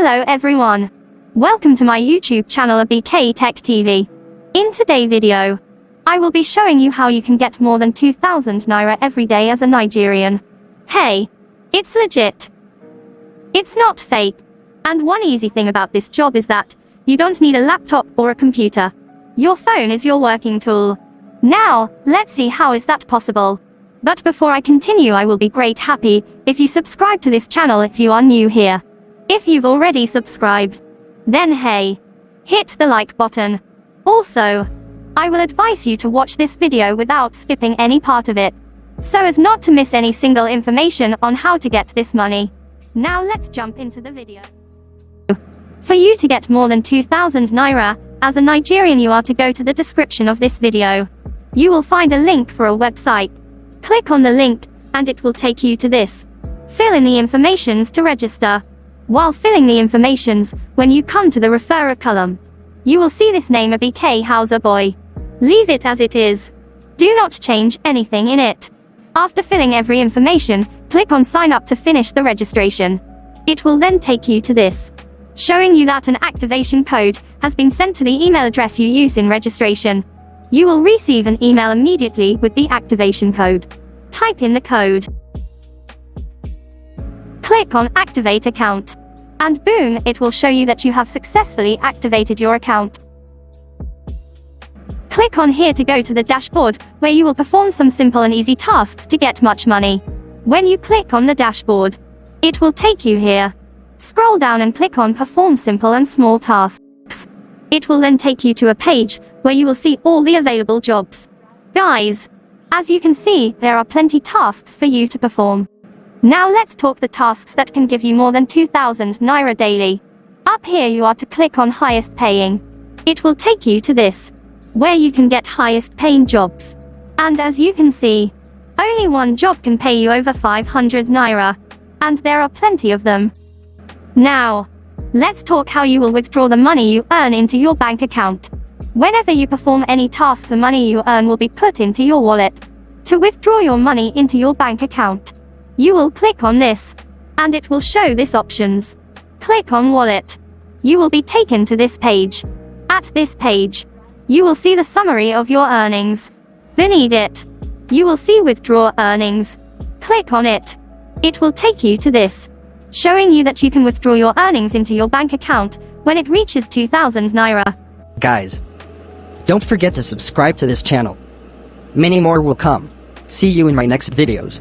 Hello everyone. Welcome to my YouTube channel BK Tech TV. In today's video, I will be showing you how you can get more than 2,000 Naira every day as a Nigerian. Hey, it's legit. It's not fake. And one easy thing about this job is that you don't need a laptop or a computer. Your phone is your working tool. Now, let's see how is that possible. But before I continue, I will be great happy if you subscribe to this channel if you are new here. If you've already subscribed, then hey, hit the like button. Also, I will advise you to watch this video without skipping any part of it, so as not to miss any single information on how to get this money. Now let's jump into the video. For you to get more than 2,000 Naira, as a Nigerian you are to go to the description of this video. You will find a link for a website. Click on the link, and it will take you to this. Fill in the informations to register. While filling the informations, when you come to the referrer column, you will see this name BK Hausa Boy. Leave it as it is. Do not change anything in it. After filling every information, click on sign up to finish the registration. It will then take you to this, showing you that an activation code has been sent to the email address you use in registration. You will receive an email immediately with the activation code. Type in the code. Click on Activate Account. And boom, it will show you that you have successfully activated your account. Click on here to go to the dashboard, where you will perform some simple and easy tasks to get much money. When you click on the dashboard, it will take you here. Scroll down and click on Perform Simple and Small Tasks. It will then take you to a page where you will see all the available jobs. Guys, as you can see, there are plenty tasks for you to perform. Now let's talk the tasks that can give you more than 2,000 Naira daily. Up here you are to click on Highest Paying. It will take you to this, where you can get highest paying jobs. And as you can see, only one job can pay you over 500 Naira. And there are plenty of them. Now, let's talk how you will withdraw the money you earn into your bank account. Whenever you perform any task, the money you earn will be put into your wallet. To withdraw your money into your bank account, you will click on this, and it will show this options. Click on Wallet. You will be taken to this page. At this page, you will see the summary of your earnings. Beneath it, you will see Withdraw Earnings. Click on it. It will take you to this, showing you that you can withdraw your earnings into your bank account when it reaches 2,000 Naira. Guys, don't forget to subscribe to this channel. Many more will come. See you in my next videos.